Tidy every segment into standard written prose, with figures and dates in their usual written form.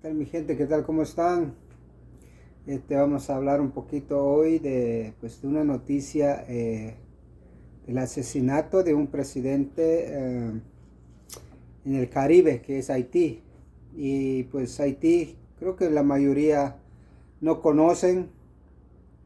¿Qué tal mi gente? ¿Qué tal? ¿Cómo están? Vamos a hablar un poquito hoy de una noticia del asesinato de un presidente en el Caribe, que es Haití. Y pues Haití, creo que la mayoría no conocen,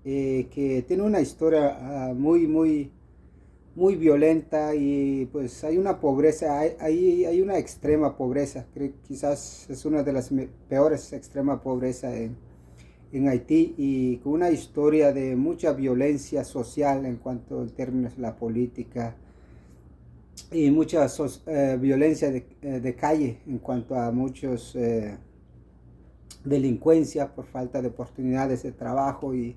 que tiene una historia muy violenta y pues hay una pobreza, hay una extrema pobreza, creo que quizás es una de las peores extrema pobreza en Haití y con una historia de mucha violencia social en cuanto a términos de la política y mucha violencia de calle en cuanto a muchos delincuencia por falta de oportunidades de trabajo y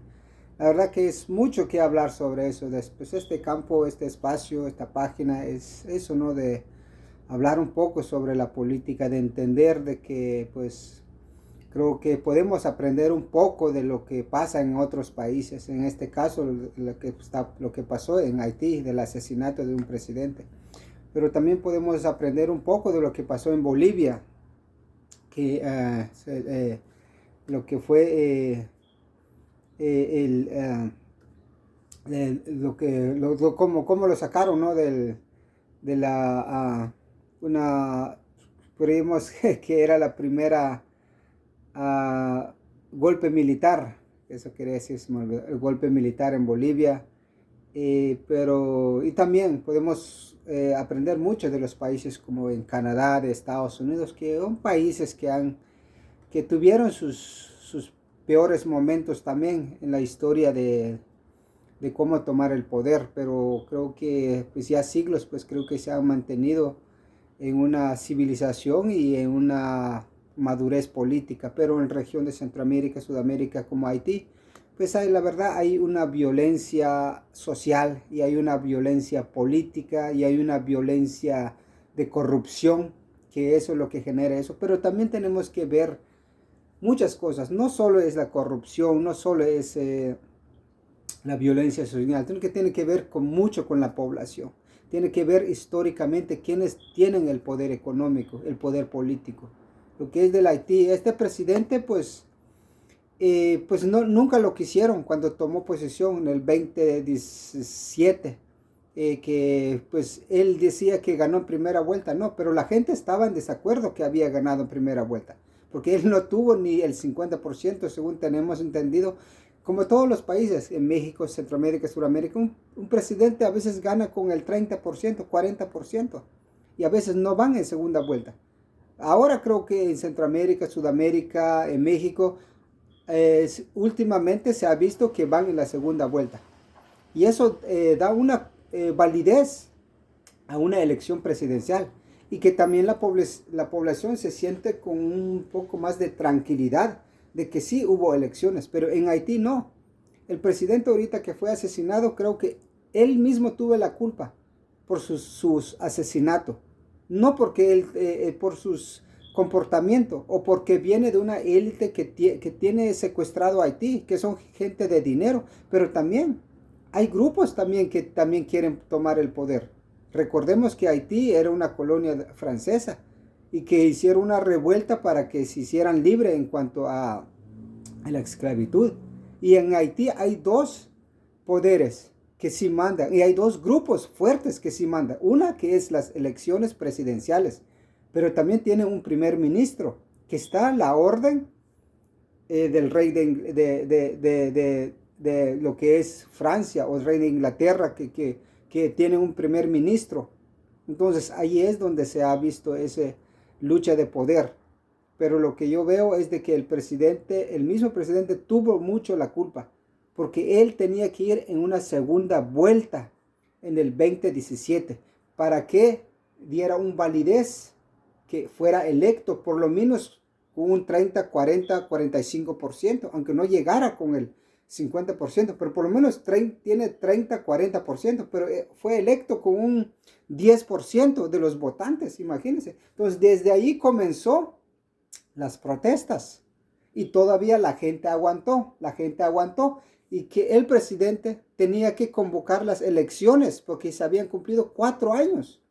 la verdad que es mucho que hablar sobre eso. Después este campo, este espacio, esta página es eso, ¿no? De hablar un poco sobre la política, de entender de que pues creo que podemos aprender un poco de lo que pasa en otros países. En este caso, lo que pasó en Haití, del asesinato de un presidente. Pero también podemos aprender un poco de lo que pasó en Bolivia, que lo que fue cómo lo sacaron, ¿no? De la una creímos que era la primera golpe militar, eso quería decir, el golpe militar en Bolivia, pero y también podemos aprender mucho de los países como en Canadá, de Estados Unidos, que son países que tuvieron sus peores momentos también en la historia de cómo tomar el poder, pero creo que pues ya siglos pues creo que se han mantenido en una civilización y en una madurez política, pero en región de Centroamérica, Sudamérica como Haití, pues la verdad hay una violencia social y hay una violencia política y hay una violencia de corrupción, que eso es lo que genera eso, pero también tenemos que ver muchas cosas, no solo es la corrupción, no solo es la violencia social, tiene que ver mucho con la población, tiene que ver históricamente quiénes tienen el poder económico, el poder político. Lo que es del Haití, este presidente pues no, nunca lo quisieron cuando tomó posesión en el 2017, que pues él decía que ganó en primera vuelta, no, pero la gente estaba en desacuerdo que había ganado en primera vuelta, porque él no tuvo ni el 50% según tenemos entendido. Como todos los países, en México, Centroamérica, Sudamérica, un presidente a veces gana con el 30%, 40%, y a veces no van en segunda vuelta. Ahora creo que en Centroamérica, Sudamérica, en México, últimamente se ha visto que van en la segunda vuelta. Y eso da una validez a una elección presidencial y que también la población se siente con un poco más de tranquilidad de que sí hubo elecciones, pero en Haití no. El presidente ahorita que fue asesinado, creo que él mismo tuvo la culpa por sus asesinatos, no porque él, por sus comportamiento o porque viene de una élite que tiene secuestrado a Haití, que son gente de dinero, pero también hay grupos también que también quieren tomar el poder. Recordemos que Haití era una colonia francesa y que hicieron una revuelta para que se hicieran libres en cuanto a la esclavitud. Y en Haití hay dos poderes que sí mandan y hay dos grupos fuertes que sí mandan. Una que es las elecciones presidenciales, pero también tiene un primer ministro que está a la orden del rey de lo que es Francia o el rey de Inglaterra que tiene un primer ministro. Entonces ahí es donde se ha visto esa lucha de poder. Pero lo que yo veo es de que el mismo presidente tuvo mucho la culpa, porque él tenía que ir en una segunda vuelta en el 2017 para que diera un validez que fuera electo por lo menos con un 30, 40, 45%, aunque no llegara con el 50%, pero por lo menos tiene 30, 40%, pero fue electo con un 10% de los votantes, imagínense. Entonces desde ahí comenzó las protestas y todavía la gente aguantó y que el presidente tenía que convocar las elecciones porque se habían cumplido 4 años.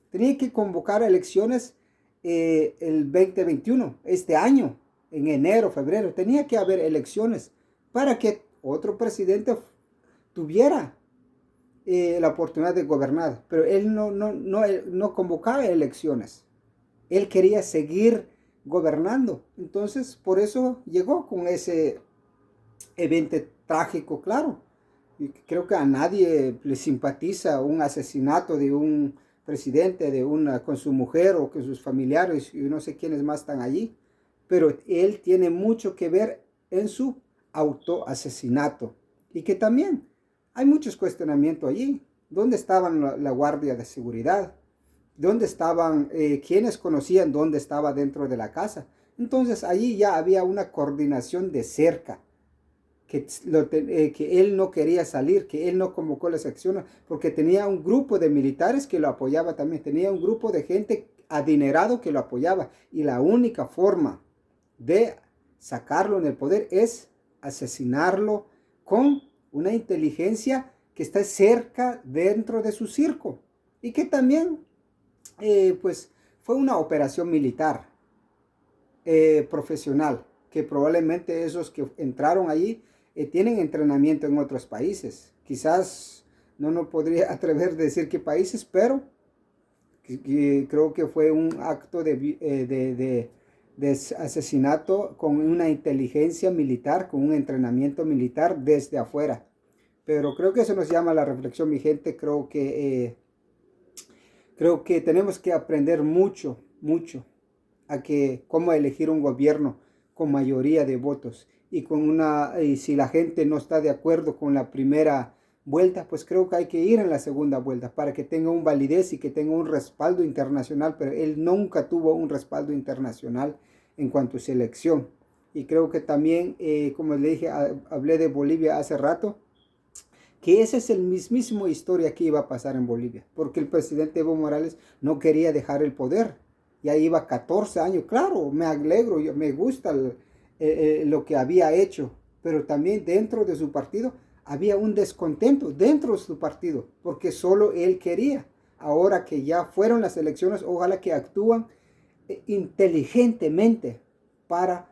Tenía que convocar elecciones el 2021, este año, en enero, febrero, tenía que haber elecciones para que otro presidente tuviera la oportunidad de gobernar. Pero él no convocaba elecciones. Él quería seguir gobernando. Entonces, por eso llegó con ese evento trágico, claro. Y creo que a nadie le simpatiza un asesinato de un presidente con su mujer o con sus familiares y no sé quiénes más están allí. Pero él tiene mucho que ver en su autoasesinato. Y que también hay muchos cuestionamientos allí. ¿Dónde estaban la guardia de seguridad? ¿Dónde estaban? ¿Quiénes conocían dónde estaba dentro de la casa? Entonces allí ya había una coordinación de cerca que él no quería salir, que él no convocó las acciones, porque tenía un grupo de militares que lo apoyaba también, tenía un grupo de gente adinerado que lo apoyaba, y la única forma de sacarlo en el poder es asesinarlo con una inteligencia que está cerca dentro de su circo, y que también pues fue una operación militar profesional, que probablemente esos que entraron allí tienen entrenamiento en otros países. Quizás no podría atrever a decir qué países, pero creo que fue un acto de asesinato con una inteligencia militar, con un entrenamiento militar desde afuera. Pero creo que eso nos llama a la reflexión, mi gente. Creo que tenemos que aprender mucho, mucho a que cómo elegir un gobierno con mayoría de votos, y si la gente no está de acuerdo con la primera vuelta, pues creo que hay que ir en la segunda vuelta para que tenga un validez y que tenga un respaldo internacional. Pero él nunca tuvo un respaldo internacional en cuanto a su elección. Y creo que también, como le dije, hablé de Bolivia hace rato, que esa es el mismísimo historia que iba a pasar en Bolivia, porque el presidente Evo Morales no quería dejar el poder. Ya iba 14 años, claro, me alegro, me gusta lo que había hecho, pero también dentro de su partido había un descontento dentro de su partido, porque solo él quería. Ahora que ya fueron las elecciones, ojalá que actúan inteligentemente para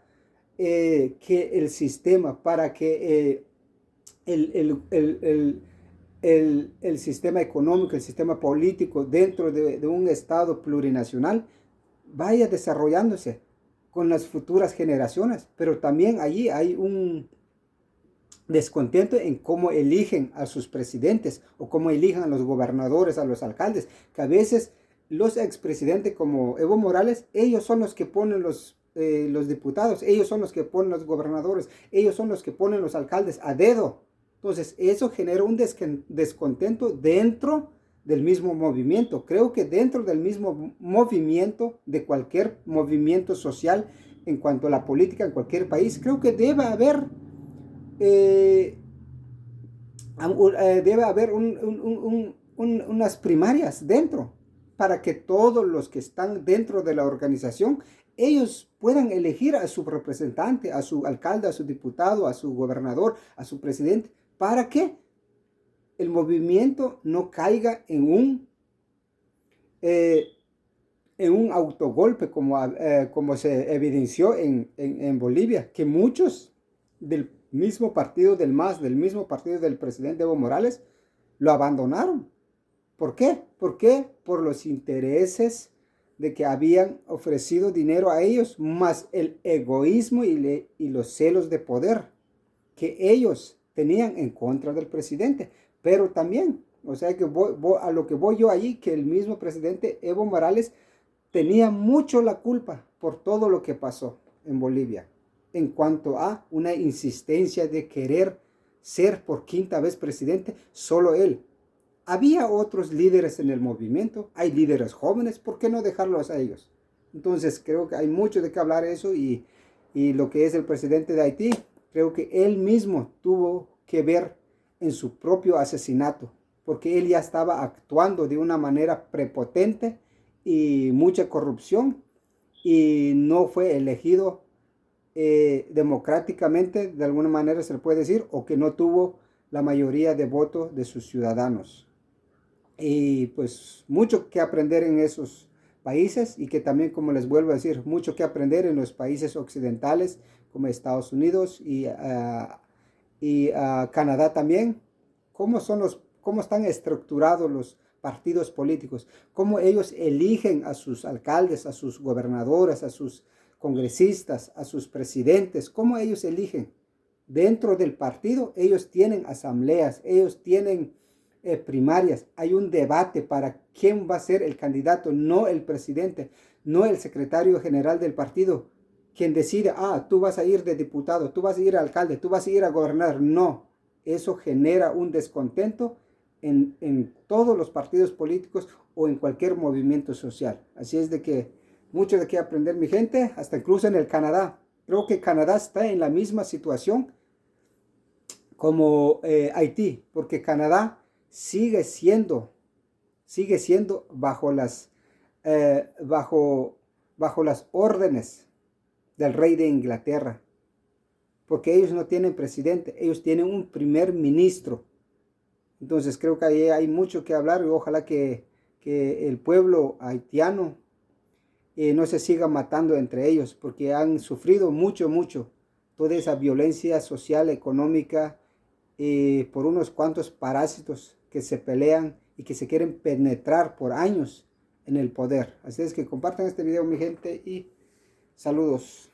que el sistema, para que el sistema económico, el sistema político dentro de un Estado plurinacional vaya desarrollándose con las futuras generaciones. Pero también allí hay un descontento en cómo eligen a sus presidentes o cómo eligen a los gobernadores, a los alcaldes, que a veces los expresidentes como Evo Morales, ellos son los que ponen los diputados, ellos son los que ponen los gobernadores, ellos son los que ponen los alcaldes a dedo. Entonces eso genera un descontento dentro del mismo movimiento. Creo que dentro del mismo movimiento, de cualquier movimiento social en cuanto a la política en cualquier país, creo que eh, debe haber unas primarias dentro, para que todos los que están dentro de la organización, ellos puedan elegir a su representante, a su alcalde, a su diputado, a su gobernador, a su presidente, para que el movimiento no caiga en un autogolpe como se evidenció en Bolivia, que muchos del mismo partido del MAS, del mismo partido del presidente Evo Morales, lo abandonaron. ¿Por qué? ¿Por qué? Por los intereses de que habían ofrecido dinero a ellos, más el egoísmo y los celos de poder que ellos tenían en contra del presidente. Pero también, o sea que a lo que voy yo allí, que el mismo presidente Evo Morales tenía mucho la culpa por todo lo que pasó en Bolivia, en cuanto a una insistencia de querer ser por quinta vez presidente, solo él. Había otros líderes en el movimiento, hay líderes jóvenes, ¿por qué no dejarlos a ellos? Entonces creo que hay mucho de qué hablar eso, y lo que es el presidente de Haití, creo que él mismo tuvo que ver en su propio asesinato, porque él ya estaba actuando de una manera prepotente y mucha corrupción, y no fue elegido democráticamente, de alguna manera se le puede decir, o que no tuvo la mayoría de votos de sus ciudadanos. Y pues mucho que aprender en esos países y que también, como les vuelvo a decir, mucho que aprender en los países occidentales como Estados Unidos y Canadá también. ¿Cómo están estructurados los partidos políticos? ¿Cómo ellos eligen a sus alcaldes, a sus gobernadores, a sus congresistas, a sus presidentes? ¿Cómo ellos eligen? Dentro del partido ellos tienen asambleas, ellos tienen primarias, hay un debate para quién va a ser el candidato, no el presidente, no el secretario general del partido, quien decide, tú vas a ir de diputado, tú vas a ir a alcalde, tú vas a ir a gobernar. No, eso genera un descontento en todos los partidos políticos o en cualquier movimiento social. Así es de que mucho de qué aprender, mi gente, hasta incluso en el Canadá. Creo que Canadá está en la misma situación como Haití, porque Canadá sigue siendo bajo las órdenes del rey de Inglaterra, porque ellos no tienen presidente, ellos tienen un primer ministro. Entonces creo que ahí hay mucho que hablar y ojalá que el pueblo haitiano no se siga matando entre ellos, porque han sufrido mucho toda esa violencia social, económica, por unos cuantos parásitos que se pelean y que se quieren penetrar por años en el poder. Así es que compartan este video, mi gente, y saludos.